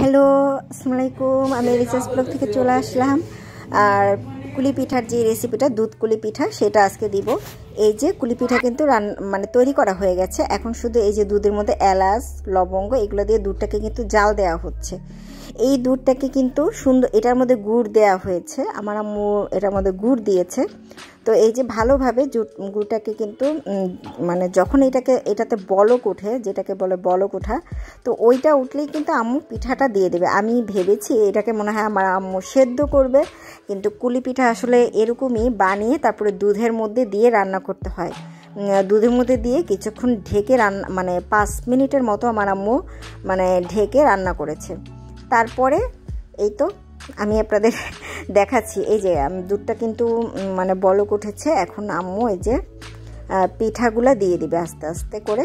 Hello, আসসালামু আলাইকুম। আমি রিসার্চ ব্লগ থেকে চলে আসলাম। আর কুলি পিঠার যে রেসিপিটা, দুধ কুলি পিঠা, সেটা আজকে দিব। এই যে কুলি পিঠা কিন্তু তৈরি করা হয়ে গেছে। এখন শুধু এই যে দুধের মধ্যে এলাচ, লবঙ্গ এগুলো দিয়ে দুধটাকে কিন্তু জাল দেওয়া হচ্ছে। এই দুধটাকে কিন্তু সুন্দর, এটার মধ্যে গুড় দেওয়া হয়েছে। আমার আম্মু এটার মধ্যে গুড় দিয়েছে। তো এই যে ভালোভাবে গুড়টাকে কিন্তু যখন এটাতে বলক ওঠে, যেটাকে বলে বলক ওঠা, তো ওইটা উঠলেই কিন্তু আম্মু পিঠাটা দিয়ে দেবে। আমি ভেবেছি এটাকে মনে হয় আমার আম্মু সেদ্ধ করবে, কিন্তু কুলি পিঠা আসলে এরকমই বানিয়ে তারপরে দুধের মধ্যে দিয়ে রান্না করতে হয়। দুধের মধ্যে দিয়ে কিছুক্ষণ ঢেকে রান্না 5 মিনিটের মতো আমার আম্মু ঢেকে রান্না করেছে। তারপরে এই তো আমি আপনাদের দেখাচ্ছি। এই যে দুধটা কিন্তু বলক উঠেছে। এখন আম্মু এই যে পিঠাগুলা দিয়ে দিবে আস্তে আস্তে করে।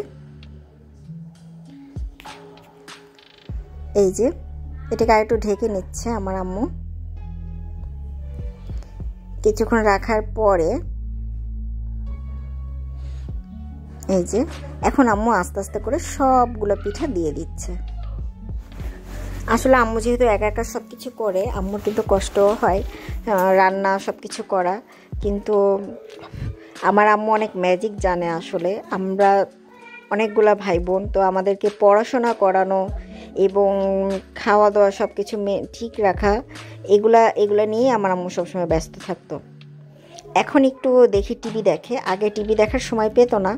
এই যে এটাকে আরেকটু ঢেকে নিচ্ছে আমার আম্মু। কিছুক্ষণ রাখার পরে এই যে এখন আম্মু আস্তে আস্তে করে সবগুলো পিঠা দিয়ে দিচ্ছে। আসলে আম্মু যেহেতু একা একা সব কিছু করে, আম্মুর কিন্তু কষ্টও হয় রান্না সব কিছু করা, কিন্তু আমার আম্মু অনেক ম্যাজিক জানে। আসলে আমরা অনেকগুলা ভাই বোন, তো আমাদেরকে পড়াশোনা করানো এবং খাওয়া দাওয়া সব কিছু ঠিক রাখা, এগুলা নিয়েই আমার আম্মু সবসময় ব্যস্ত থাকতো। এখন একটু দেখি টিভি দেখে, আগে টিভি দেখার সময় পেতো না।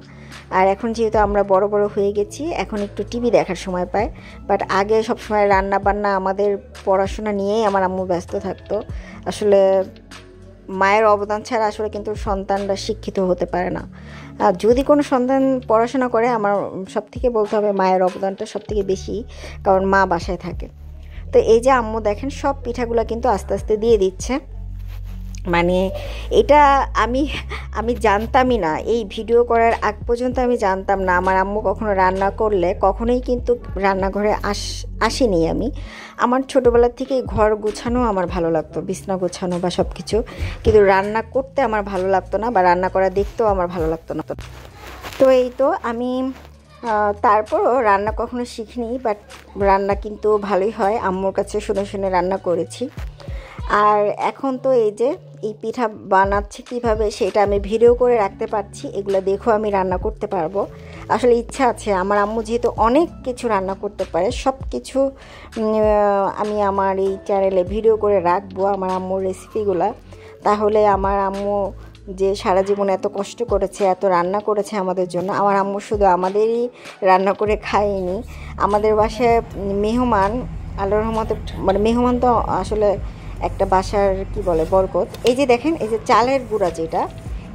আর এখন যেহেতু আমরা বড় বড় হয়ে গেছি, এখন একটু টিভি দেখার সময় পায়। বাট আগে সবসময় রান্না বান্না, আমাদের পড়াশোনা নিয়েই আমার আম্মু ব্যস্ত থাকতো। আসলে মায়ের অবদান ছাড়া আসলে কিন্তু সন্তানরা শিক্ষিত হতে পারে না। আর যদি কোনো সন্তান পড়াশোনা করে, আমার সব থেকে বলতে হবে মায়ের অবদানটা সব থেকে বেশি, কারণ মা বাসায় থাকে। তো এই যে আম্মু দেখেন সব পিঠাগুলো কিন্তু আস্তে আস্তে দিয়ে দিচ্ছে। এটা আমি জানতামই না, এই ভিডিও করার আগ পর্যন্ত আমি জানতাম না আমার আম্মু কখনো রান্না করলে কখনোই কিন্তু রান্নাঘরে আসিনি। আমার ছোটোবেলার থেকে ঘর গোছানো আমার ভালো লাগতো, বিছনা গোছানো বা সব কিছু, কিন্তু রান্না করতে আমার ভালো লাগতো না, বা রান্না করা দেখতেও আমার ভালো লাগতো না। তো এই তো আমি তারপরও রান্না কখনো শিখিনি, বাট রান্না কিন্তু ভালোই হয়। আম্মুর কাছে শুনে শুনে রান্না করেছি। আর এখন তো এই যে এই পিঠা বানাচ্ছি কীভাবে, সেটা আমি ভিডিও করে রাখতে পারছি। এগুলো দেখেও আমি রান্না করতে পারবো। আসলে ইচ্ছা আছে, আমার আম্মু যেহেতু অনেক কিছু রান্না করতে পারে, সব কিছু আমি আমার এই চ্যানেলে ভিডিও করে রাখবো, আমার আম্মুর রেসিপিগুলো। তাহলে আমার আম্মু যে সারা জীবন এত কষ্ট করেছে, এত রান্না করেছে আমাদের জন্য, আমার আম্মু শুধু আমাদেরই রান্না করে খায়নি, আমাদের বাসায় মেহমান, আল্লাহর রহমতে মেহমান তো আসলে একটা বাসার কি বলে বরকত। এই যে দেখেন, এই যে চালের গুঁড়া যেটা,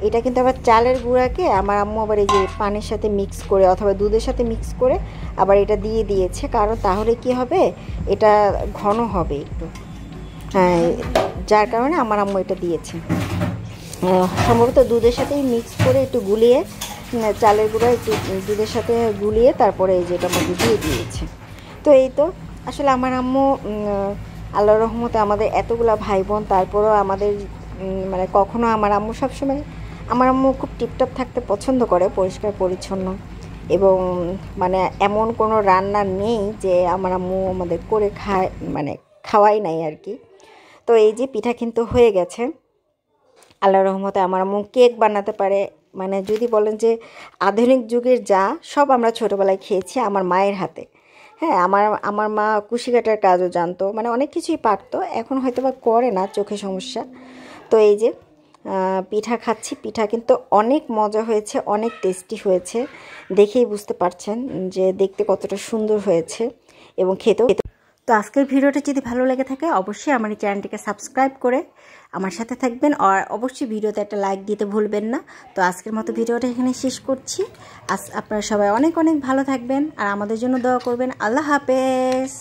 এটা কিন্তু আবার চালের গুঁড়াকে আমার আম্মু আবার এই যে পানির সাথে মিক্স করে অথবা দুধের সাথে মিক্স করে আবার এটা দিয়ে দিয়েছে, কারণ তাহলে কি হবে, এটা ঘন হবে একটু। হ্যাঁ, যার কারণে আমার আম্মু এটা দিয়েছে। সম্ভবত দুধের সাথেই মিক্স করে একটু গুলিয়ে, চালের গুঁড়া একটু দুধের সাথে গুলিয়ে তারপরে এই যে এটা মধ্যে দিয়ে দিয়েছে। তো এই তো আসলে আমার আম্মু, আল্লাহর রহমতে আমাদের এতগুলা ভাই বোন, তারপরেও আমাদের কখনো আমার আম্মু সবসময়, আমার আম্মু খুব টিপটপ থাকতে পছন্দ করে, পরিষ্কার পরিচ্ছন্ন, এবং এমন কোনো রান্না নেই যে আমার আম্মু আমাদের করে খাওয়াই নাই আর কি। তো এই যে পিঠা কিন্তু হয়ে গেছে আল্লাহর রহমতে। আমার আম্মু কেক বানাতে পারে, যদি বলেন যে আধুনিক যুগের যা সব আমরা ছোটোবেলায় খেয়েছি আমার মায়ের হাতে। হ্যাঁ, আমার মা কুশি কাটার কাজও জানতো, অনেক কিছুই পারতো। এখন হয়তো বা করে না, চোখে সমস্যা। তো এই যে পিঠা খাচ্ছি, পিঠা কিন্তু অনেক মজা হয়েছে, অনেক টেস্টি হয়েছে। দেখেই বুঝতে পারছেন যে দেখতে কতটা সুন্দর হয়েছে এবং খেতেও। তো আজকের ভিডিওটা যদি ভালো লেগে থাকে, অবশ্যই আমার এই চ্যানেলটিকে সাবস্ক্রাইব করে আমার সাথে থাকবেন, আর অবশ্যই ভিডিওতে একটা লাইক দিতে ভুলবেন না। তো আজকের মতো ভিডিওটা এখানে শেষ করছি। আপনারা সবাই অনেক অনেক ভালো থাকবেন আর আমাদের জন্য দোয়া করবেন। আল্লাহ হাফেজ।